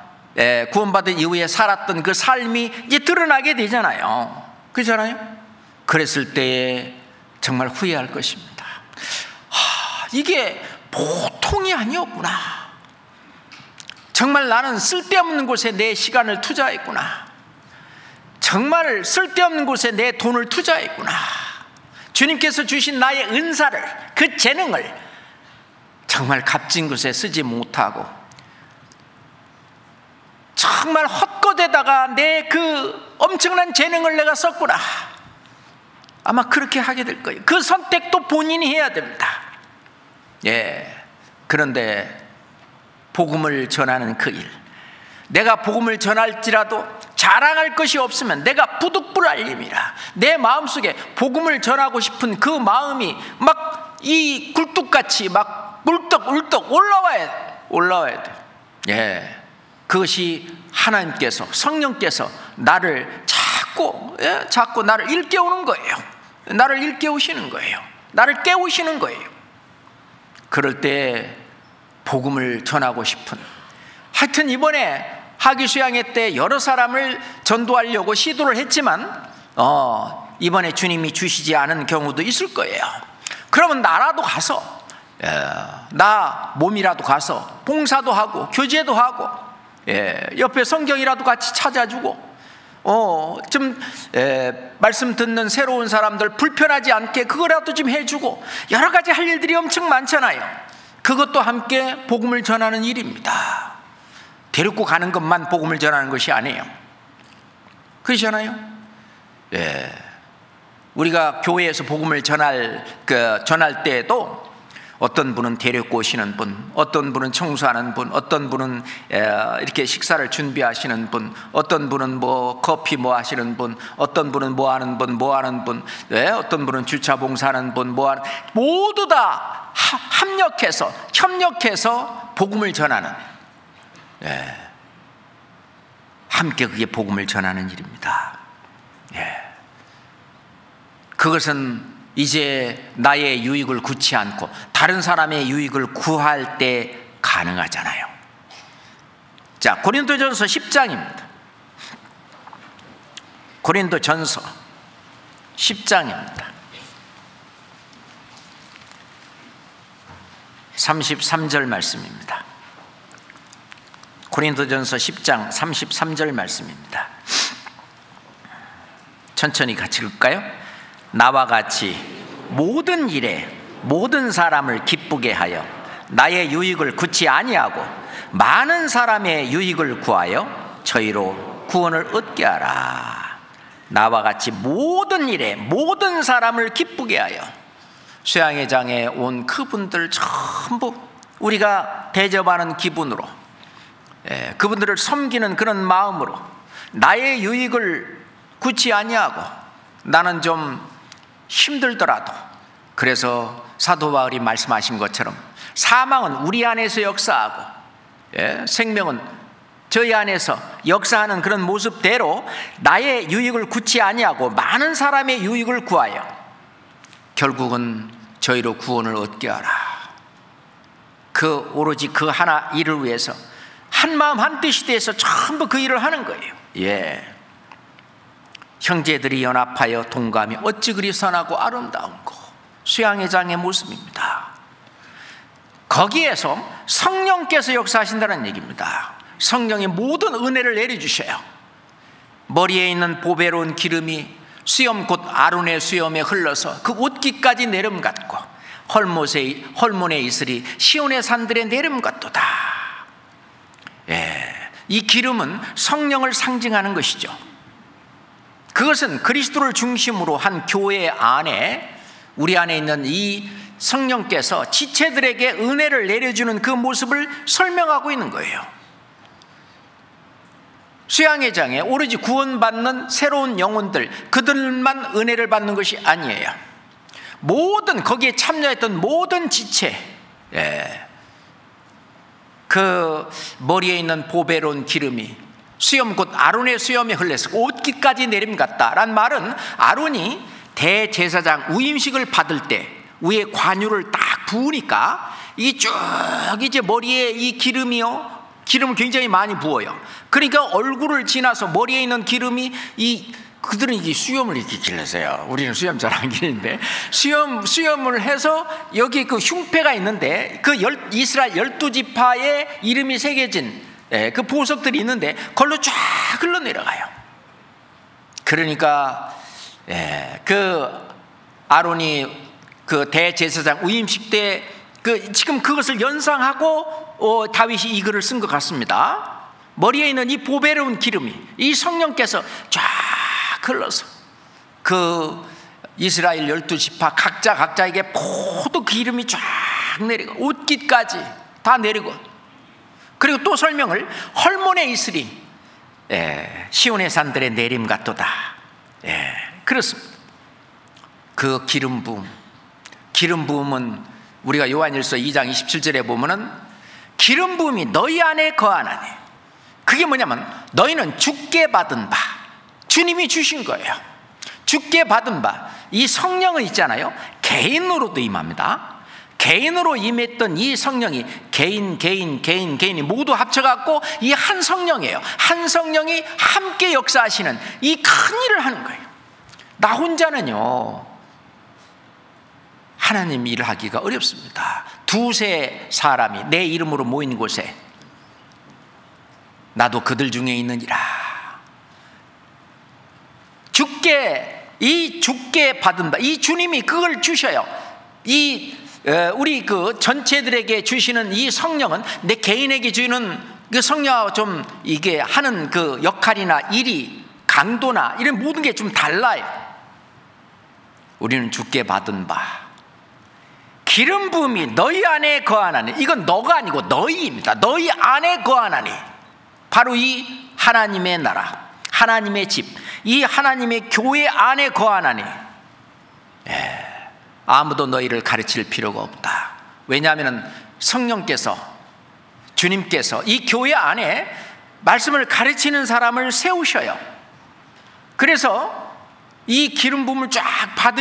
구원받은 이후에 살았던 그 삶이 이제 드러나게 되잖아요. 그렇잖아요. 그랬을 때에 정말 후회할 것입니다. 이게 보통이 아니었구나. 정말 나는 쓸데없는 곳에 내 시간을 투자했구나. 정말 쓸데없는 곳에 내 돈을 투자했구나. 주님께서 주신 나의 은사를, 그 재능을 정말 값진 곳에 쓰지 못하고 정말 헛것에다가 내 그 엄청난 재능을 내가 썼구나. 아마 그렇게 하게 될 거예요. 그 선택도 본인이 해야 됩니다. 그런데 복음을 전하는 그 일, 내가 복음을 전할지라도 자랑할 것이 없으면 내가 부득불알림이라. 내 마음속에 복음을 전하고 싶은 그 마음이 막 이 굴뚝같이 막 울떡울떡 올라와야 돼. 그것이 하나님께서, 성령께서 나를 자꾸 나를 일깨우는 거예요. 나를 일깨우시는 거예요. 나를 깨우시는 거예요. 그럴 때 복음을 전하고 싶은, 하여튼 이번에 하기수양회 때 여러 사람을 전도하려고 시도를 했지만 이번에 주님이 주시지 않은 경우도 있을 거예요. 그러면 나라도 가서, 나 몸이라도 가서 봉사도 하고 교제도 하고, 옆에 성경이라도 같이 찾아주고, 좀 말씀 듣는 새로운 사람들 불편하지 않게 그거라도 좀 해주고, 여러 가지 할 일들이 엄청 많잖아요. 그것도 함께 복음을 전하는 일입니다. 데리고 가는 것만 복음을 전하는 것이 아니에요. 그러잖아요. 우리가 교회에서 복음을 전할 때에도 어떤 분은 데리고 오시는 분, 어떤 분은 청소하는 분, 어떤 분은 이렇게 식사를 준비하시는 분, 어떤 분은 뭐 커피 뭐 하시는 분, 어떤 분은 뭐 하는 분, 어떤 분은 주차 봉사하는 분, 모두 다 협력해서 복음을 전하는, 함께 그게 복음을 전하는 일입니다. 그것은 이제 나의 유익을 구치 않고 다른 사람의 유익을 구할 때 가능하잖아요. 자, 고린도전서 10장입니다. 고린도전서 10장입니다. 33절 말씀입니다. 고린도전서 10장 33절 말씀입니다. 천천히 같이 읽을까요? 나와 같이 모든 일에 모든 사람을 기쁘게 하여 나의 유익을 구치 아니하고 많은 사람의 유익을 구하여 저희로 구원을 얻게 하라. 나와 같이 모든 일에 모든 사람을 기쁘게 하여. 수양회장에 온 그분들 전부 우리가 대접하는 기분으로, 그분들을 섬기는 그런 마음으로, 나의 유익을 구치 아니하고 나는 좀 힘들더라도, 그래서 사도 바울이 말씀하신 것처럼 사망은 우리 안에서 역사하고 생명은 저희 안에서 역사하는 그런 모습대로 나의 유익을 구치 아니하고 많은 사람의 유익을 구하여 결국은 저희로 구원을 얻게 하라. 오로지 그 하나 일을 위해서 한 마음 한 뜻이 돼서 전부 그 일을 하는 거예요. 형제들이 연합하여 동감이 어찌 그리 선하고 아름다운고. 수양회장의 모습입니다. 거기에서 성령께서 역사하신다는 얘기입니다. 성령이 모든 은혜를 내려주셔요. 머리에 있는 보배로운 기름이 수염 곧 아론의 수염에 흘러서 그 옷깃까지 내름 같고, 헐몬의 이슬이 시온의 산들에 내름 같도다. 이 기름은 성령을 상징하는 것이죠. 그것은 그리스도를 중심으로 한 교회 안에, 우리 안에 있는 이 성령께서 지체들에게 은혜를 내려주는 그 모습을 설명하고 있는 거예요. 수양회장에 오로지 구원받는 새로운 영혼들, 그들만 은혜를 받는 것이 아니에요. 모든 거기에 참여했던 모든 지체, 그 머리에 있는 보배로운 기름이 수염 곧 아론의 수염에 흘려서 옷깃까지 내림 같다란 말은, 아론이 대제사장 위임식을 받을 때 위에 관유를 딱 부으니까 이게 쭉 이제 머리에 이 기름을 굉장히 많이 부어요. 그러니까 얼굴을 지나서 머리에 있는 기름이 이 그들은 이게 수염을 이렇게 길렀어요. 우리는 수염 잘 안 기는데 수염을 해서 여기 그 흉패가 있는데 그 이스라엘 12지파의 이름이 새겨진 그 보석들이 있는데 그걸로 쫙 흘러내려가요. 그러니까 그 아론이 그 대제사장 우임식 때 지금 그것을 연상하고 다윗이 이 글을 쓴 것 같습니다. 머리에 있는 이 보배로운 기름이 이 성령께서 쫙 흘러서 그 이스라엘 12지파 각자에게 모두 기름이 쫙 내리고 옷깃까지 다 내리고, 그리고 또 설명을 헐몬에 있으리 시온의 산들의 내림 같도다. 그렇습니다. 그 기름 부음은 우리가 요한일서 2장 27절에 보면은 기름 부음이 너희 안에 거하나니, 그게 뭐냐면 너희는 주께 받은 바, 주님이 주신 거예요. 주께 받은 바, 이 성령은 있잖아요, 개인으로도 임합니다. 개인으로 임했던 이 성령이 개인이 모두 합쳐갖고 이 한 성령이에요. 한 성령이 함께 역사하시는 이 큰 일을 하는 거예요. 나 혼자는요 하나님 일을 하기가 어렵습니다. 두세 사람이 내 이름으로 모인 곳에 나도 그들 중에 있느니라. 주께 받은 바, 이 주님이 그걸 주셔요. 우리 그 전체들에게 주시는 이 성령은 내 개인에게 주는 그 성령하고 좀 이게 하는 그 역할이나 일이 강도나 이런 모든 게 좀 달라요. 우리는 주께 받은 바, 기름 부음이 너희 안에 거하나니, 이건 너가 아니고 너희입니다. 너희 안에 거하나니, 바로 이 하나님의 나라, 하나님의 집, 이 하나님의 교회 안에 거하나니 아무도 너희를 가르칠 필요가 없다. 왜냐하면 성령께서, 주님께서 이 교회 안에 말씀을 가르치는 사람을 세우셔요. 그래서 이 기름 부음을 쫙 할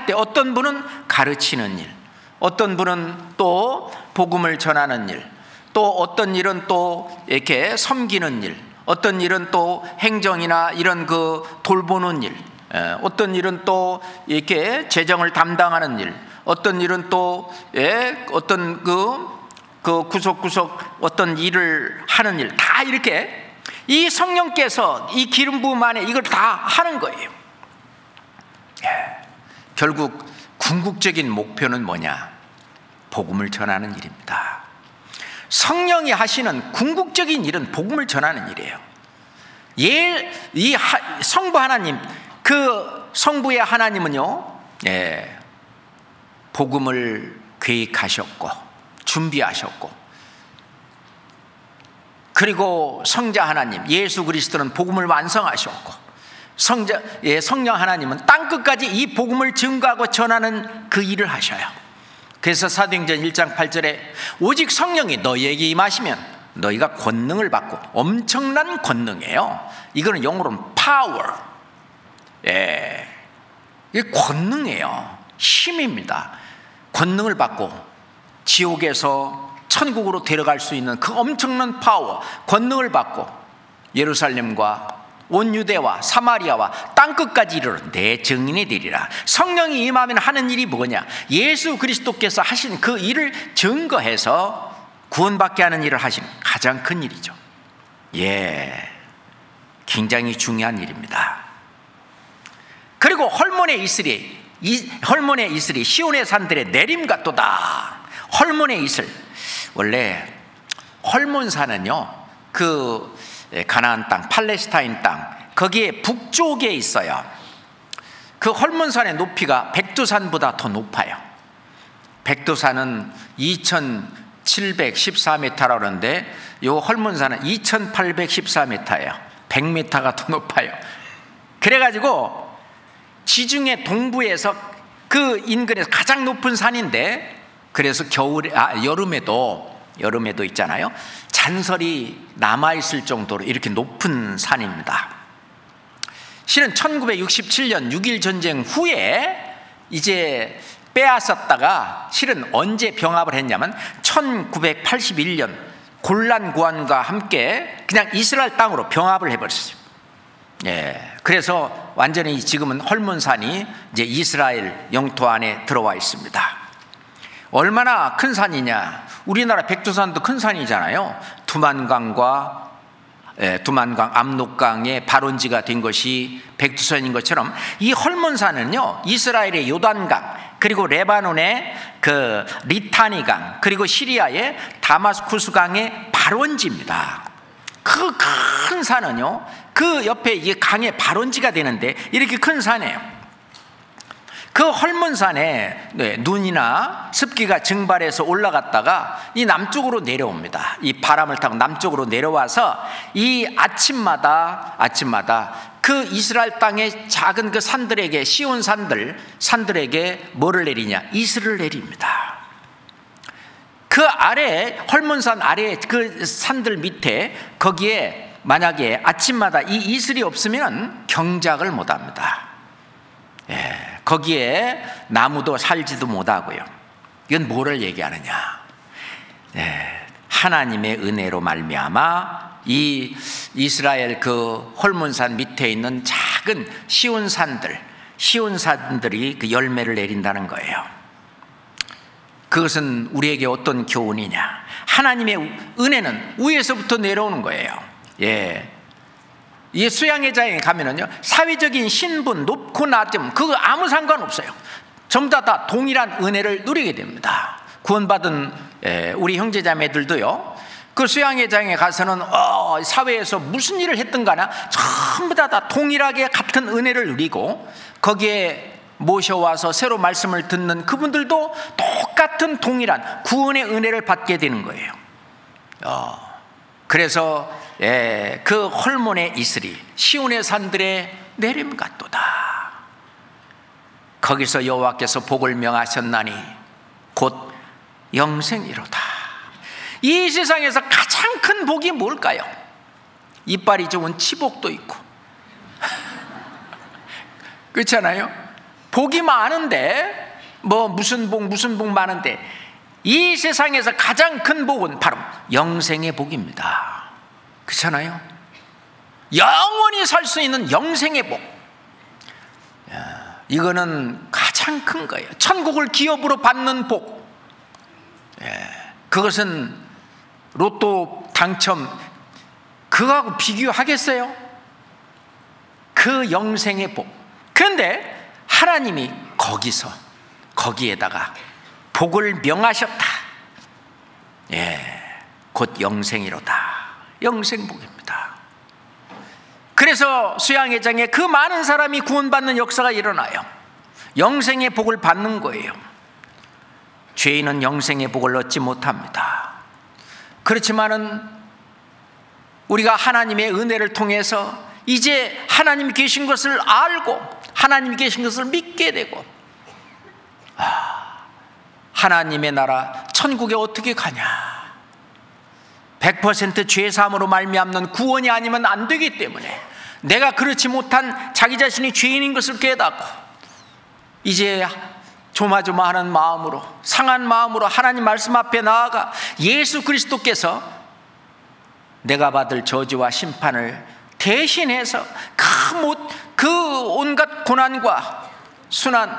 때 어떤 분은 가르치는 일, 어떤 분은 또 복음을 전하는 일, 또 어떤 일은 또 이렇게 섬기는 일, 어떤 일은 또 행정이나 이런 그 돌보는 일, 어떤 일은 또 이렇게 재정을 담당하는 일, 어떤 일은 또 어떤 그 구석구석 어떤 일을 하는 일, 다 이렇게 이 성령께서 이 기름 부음 안에 이걸 다 하는 거예요. 결국 궁극적인 목표는 뭐냐? 복음을 전하는 일입니다. 성령이 하시는 궁극적인 일은 복음을 전하는 일이에요. 이 성부 하나님, 그 성부의 하나님은요, 복음을 계획하셨고 준비하셨고, 그리고 성자 하나님 예수 그리스도는 복음을 완성하셨고, 성령 하나님은 땅끝까지 이 복음을 증거하고 전하는 그 일을 하셔요. 그래서 사도행전 1장 8절에 오직 성령이 너희에게 임하시면 너희가 권능을 받고, 엄청난 권능이에요. 이거는 영어로는 power, 이게 권능이에요. 힘입니다. 권능을 받고 지옥에서 천국으로 데려갈 수 있는 그 엄청난 파워, 권능을 받고 예루살렘과 온 유대와 사마리아와 땅끝까지 이르러 내 증인이 되리라. 성령이 임하면 하는 일이 뭐냐? 예수 그리스도께서 하신 그 일을 증거해서 구원받게 하는 일을 하신 가장 큰 일이죠. 굉장히 중요한 일입니다. 그리고 헐몬에 있으리 시온의 산들의 내림 같도다. 헐몬에 있을, 원래 헐몬산은요 그 가나안 땅, 팔레스타인 땅, 거기에 북쪽에 있어요. 그 헐몬산의 높이가 백두산보다 더 높아요. 백두산은 2714m라고 그러는데 이 헐몬산은 2814m예요. 100m가 더 높아요. 그래가지고 지중해 동부에서 그 인근에서 가장 높은 산인데, 그래서 여름에도 있잖아요, 잔설이 남아있을 정도로 이렇게 높은 산입니다. 실은 1967년 6.1 전쟁 후에 이제 빼앗았다가 실은 언제 병합을 했냐면 1981년 골란 고안과 함께 그냥 이스라엘 땅으로 병합을 해버렸어요. 그래서 완전히 지금은 헐몬산이 이제 이스라엘 영토 안에 들어와 있습니다. 얼마나 큰 산이냐? 우리나라 백두산도 큰 산이잖아요. 두만강과 두만강, 압록강의 발원지가 된 것이 백두산인 것처럼 이 헐몬산은요, 이스라엘의 요단강, 그리고 레바논의 그 리타니강, 그리고 시리아의 다마스쿠스강의 발원지입니다. 그 큰 산은요, 그 옆에 이 강의 발원지가 되는데 이렇게 큰 산이에요. 그 헐몬산에 눈이나 습기가 증발해서 올라갔다가 이 남쪽으로 내려옵니다. 이 바람을 타고 남쪽으로 내려와서 이 아침마다 그 이스라엘 땅의 작은 그 산들에게, 시온 산들에게 뭐를 내리냐? 이슬을 내립니다. 그 아래, 헐몬산 아래 그 산들 밑에, 거기에 만약에 아침마다 이 이슬이 없으면 경작을 못합니다. 거기에 나무도 살지도 못하고요. 이건 뭐를 얘기하느냐? 하나님의 은혜로 말미암아 이 이스라엘 그 헐몬산 밑에 있는 작은 시온산들이 그 열매를 내린다는 거예요. 그것은 우리에게 어떤 교훈이냐? 하나님의 은혜는 위에서부터 내려오는 거예요. 이 수양회장에 가면은요, 사회적인 신분, 높고 낮음, 그거 아무 상관없어요. 전부 다 동일한 은혜를 누리게 됩니다. 구원받은 우리 형제자매들도요, 그 수양회장에 가서는 사회에서 무슨 일을 했든 간에 전부 다 동일하게 같은 은혜를 누리고, 거기에 모셔와서 새로 말씀을 듣는 그분들도 똑같은 동일한 구원의 은혜를 받게 되는 거예요. 그래서 그 헐몬의 이슬이 시온의 산들에 내림 같도다. 거기서 여호와께서 복을 명하셨나니 곧 영생이로다. 이 세상에서 가장 큰 복이 뭘까요? 이빨이 좋은 치복도 있고 그렇잖아요. 복이 많은데 무슨 복 많은데, 이 세상에서 가장 큰 복은 바로 영생의 복입니다. 그렇잖아요. 영원히 살 수 있는 영생의 복, 이거는 가장 큰 거예요. 천국을 기업으로 받는 복, 그것은 로또 당첨 그거하고 비교하겠어요? 그 영생의 복. 그런데 하나님이 거기에다가 복을 명하셨다. 곧 영생이로다. 영생복입니다. 그래서 수양회장에 그 많은 사람이 구원받는 역사가 일어나요. 영생의 복을 받는 거예요. 죄인은 영생의 복을 얻지 못합니다. 그렇지만은 우리가 하나님의 은혜를 통해서 이제 하나님이 계신 것을 알고 하나님이 계신 것을 믿게 되고, 하나님의 나라 천국에 어떻게 가냐? 100% 죄사함으로 말미암는 구원이 아니면 안 되기 때문에 내가 그렇지 못한 자기 자신이 죄인인 것을 깨닫고 이제 조마조마하는 마음으로, 상한 마음으로 하나님 말씀 앞에 나아가 예수 그리스도께서 내가 받을 저주와 심판을 대신해서 그 온갖 고난과 순환,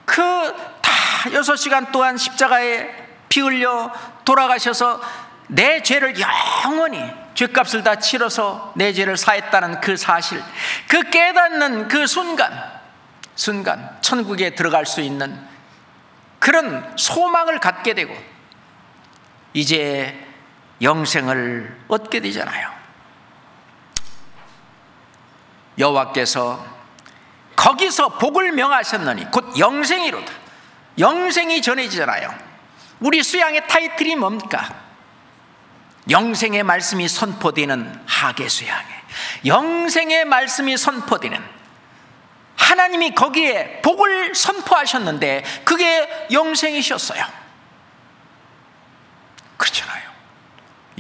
다 6시간 동안 십자가에 피 흘려 돌아가셔서 내 죄를 영원히, 죄값을 다 치러서 내 죄를 사했다는 그 사실, 그 깨닫는 그 순간 천국에 들어갈 수 있는 그런 소망을 갖게 되고 이제 영생을 얻게 되잖아요. 여호와께서 거기서 복을 명하셨느니 곧 영생이로다. 영생이 전해지잖아요. 우리 수양의 타이틀이 뭡니까? 영생의 말씀이 선포되는 하계 수양회. 영생의 말씀이 선포되는, 하나님이 거기에 복을 선포하셨는데 그게 영생이셨어요. 그렇잖아요.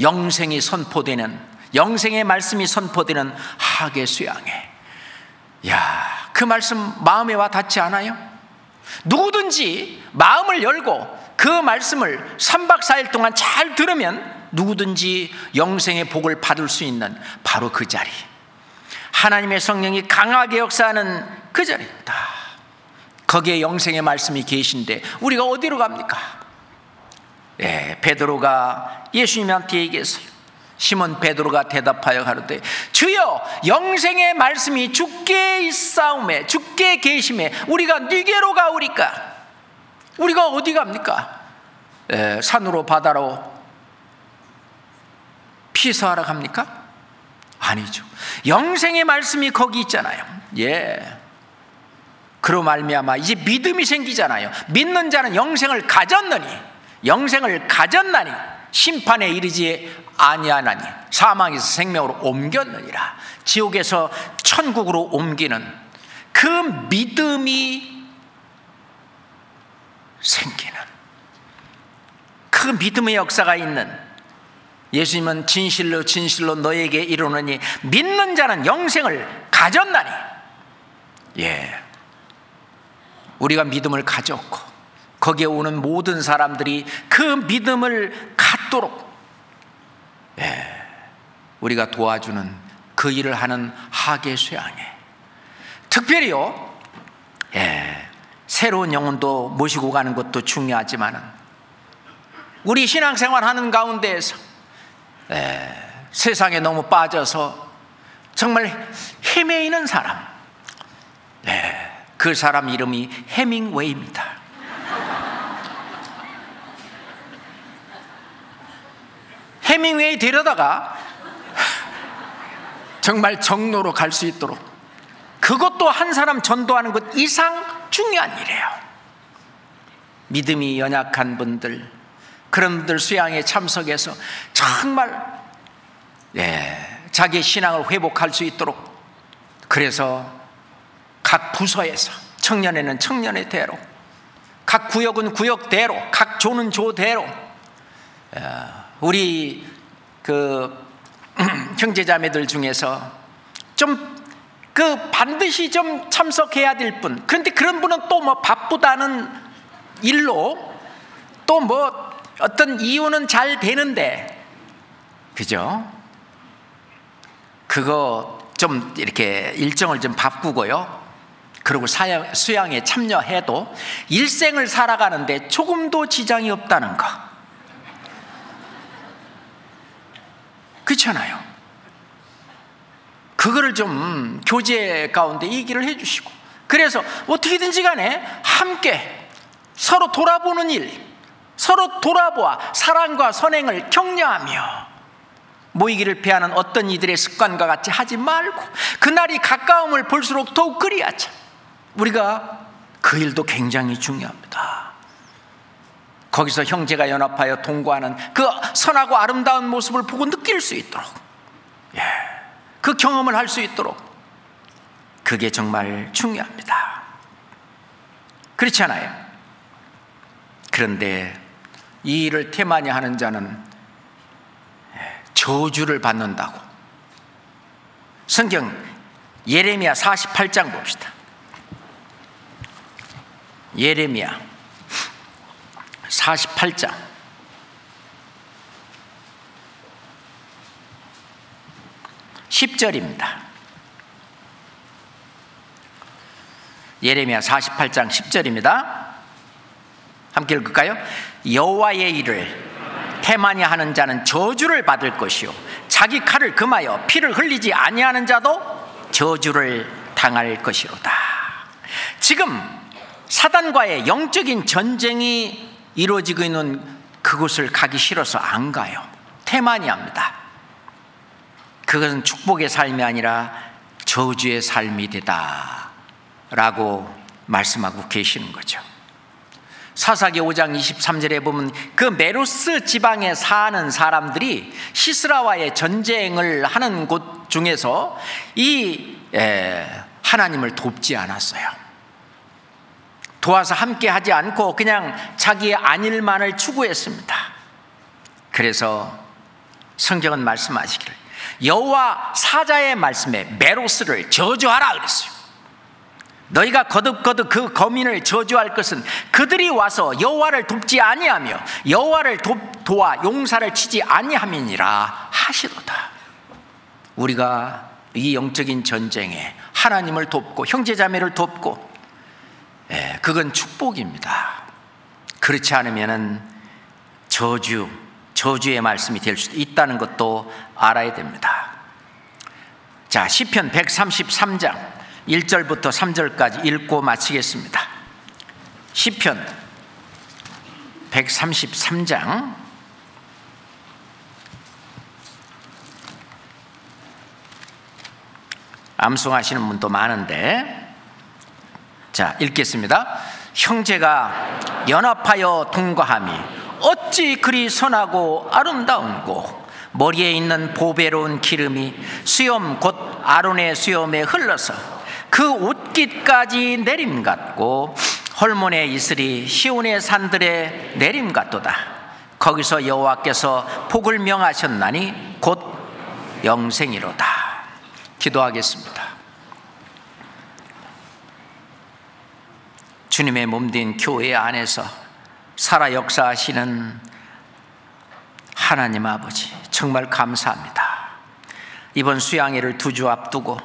영생이 선포되는, 영생의 말씀이 선포되는 하계 수양회. 그 말씀 마음에 와 닿지 않아요? 누구든지 마음을 열고 그 말씀을 3박 4일 동안 잘 들으면 누구든지 영생의 복을 받을 수 있는 바로 그 자리, 하나님의 성령이 강하게 역사하는 그 자리입니다. 거기에 영생의 말씀이 계신데 우리가 어디로 갑니까? 베드로가 예수님한테 얘기했어요. 시몬 베드로가 대답하여 가로되 주여, 영생의 말씀이 주께 있사오매 주께 계심에 우리가 네게로 가오리까? 우리가 어디 갑니까? 산으로 바다로 피서하러 갑니까? 아니죠. 영생의 말씀이 거기 있잖아요. 그로 말미암아 이제 믿음이 생기잖아요. 믿는 자는 영생을 가졌나니 심판에 이르지 아니하나니 사망에서 생명으로 옮겼느니라. 지옥에서 천국으로 옮기는 그 믿음이 생기는 그 믿음의 역사가 있는, 예수님은 진실로 진실로 너에게 이르노니 믿는 자는 영생을 가졌나니. 우리가 믿음을 가졌고 거기에 오는 모든 사람들이 그 믿음을 갖도록 우리가 도와주는 그 일을 하는 하계 수양회, 특별히요 새로운 영혼도 모시고 가는 것도 중요하지만 우리 신앙생활 하는 가운데에서 세상에 너무 빠져서 정말 헤매이는 사람, 그 사람 이름이 해밍웨이입니다. 해밍웨이 데려다가 정말 정로로 갈 수 있도록, 그것도 한 사람 전도하는 것 이상 중요한 일이에요. 믿음이 연약한 분들, 그런 분들 수양에 참석해서 정말 자기의 신앙을 회복할 수 있도록, 그래서 각 부서에서 청년회는 청년회대로, 각 구역은 구역대로, 각 조는 조대로 우리 그 형제자매들 중에서 좀 그 반드시 좀 참석해야 될 분, 그런데 그런 분은 또 뭐 바쁘다는 일로 또 뭐 어떤 이유는 잘 되는데, 그죠? 그거 좀 이렇게 일정을 좀 바꾸고요, 그리고 수양에 참여해도 일생을 살아가는데 조금도 지장이 없다는 거, 그렇잖아요. 그거를 좀 교제 가운데 얘기를 해주시고, 그래서 어떻게든지 간에 함께 서로 돌아보는 일, 서로 돌아보아 사랑과 선행을 격려하며 모이기를 피하는 어떤 이들의 습관과 같이 하지 말고 그날이 가까움을 볼수록 더욱 그리하자. 우리가 그 일도 굉장히 중요합니다. 거기서 형제가 연합하여 동거하는 그 선하고 아름다운 모습을 보고 느낄 수 있도록, 그 경험을 할 수 있도록, 그게 정말 중요합니다. 그렇지 않아요? 그런데 이 일을 태만히 하는 자는 저주를 받는다고. 성경 예레미야 48장 봅시다. 예레미야 48장 10절입니다. 예레미야 48장 10절입니다. 함께 읽을까요? 여호와의 일을 태만히 하는 자는 저주를 받을 것이요 자기 칼을 금하여 피를 흘리지 아니하는 자도 저주를 당할 것이로다. 지금 사단과의 영적인 전쟁이 이루어지고 있는 그곳을 가기 싫어서 안 가요. 태만히 합니다. 그것은 축복의 삶이 아니라 저주의 삶이 되다 라고 말씀하고 계시는 거죠. 사사기 5장 23절에 보면 그 메로스 지방에 사는 사람들이 시스라와의 전쟁을 하는 곳 중에서 이 하나님을 돕지 않았어요. 도와서 함께 하지 않고 그냥 자기의 안일만을 추구했습니다. 그래서 성경은 말씀하시기를 여호와 사자의 말씀에 메로스를 저주하라 그랬어요. 너희가 거듭거듭 그 거민을 저주할 것은 그들이 와서 여호와를 돕지 아니하며 여호와를 도와 용사를 치지 아니함이니라 하시도다. 우리가 이 영적인 전쟁에 하나님을 돕고 형제자매를 돕고, 그건 축복입니다. 그렇지 않으면은 저주의 말씀이 될 수도 있다는 것도 알아야 됩니다. 자, 시편 133장 1절부터 3절까지 읽고 마치겠습니다. 시편 133장 암송하시는 분도 많은데, 자, 읽겠습니다. 형제가 연합하여 동거함이 어찌 그리 선하고 아름다운고, 머리에 있는 보배로운 기름이 수염 곧 아론의 수염에 흘러서 그 옷깃까지 내림 같고, 헐몬의 이슬이 시온의 산들에 내림 같도다. 거기서 여호와께서 복을 명하셨나니 곧 영생이로다. 기도하겠습니다. 주님의 몸된 교회 안에서 살아 역사하시는 하나님 아버지, 정말 감사합니다. 이번 수양회를 2주 앞두고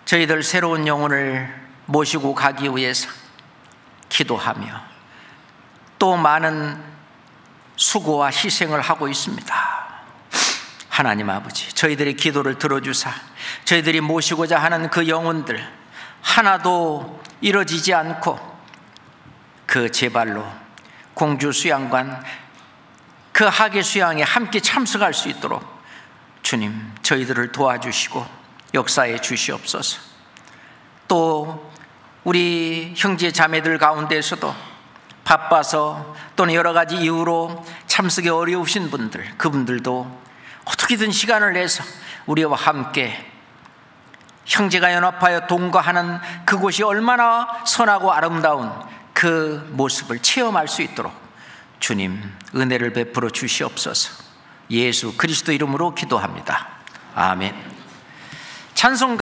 저희들 새로운 영혼을 모시고 가기 위해서 기도하며 또 많은 수고와 희생을 하고 있습니다. 하나님 아버지, 저희들의 기도를 들어주사 저희들이 모시고자 하는 그 영혼들 하나도 이뤄지지 않고 그 제발로 공주 수양관 그 학예 수양에 함께 참석할 수 있도록 주님 저희들을 도와주시고 역사해 주시옵소서. 또 우리 형제 자매들 가운데서도 바빠서 또는 여러 가지 이유로 참석이 어려우신 분들, 그분들도 어떻게든 시간을 내서 우리와 함께 형제가 연합하여 동거하는 그곳이 얼마나 선하고 아름다운 그 모습을 체험할 수 있도록 주님 은혜를 베풀어 주시옵소서. 예수 그리스도 이름으로 기도합니다. 아멘. 찬송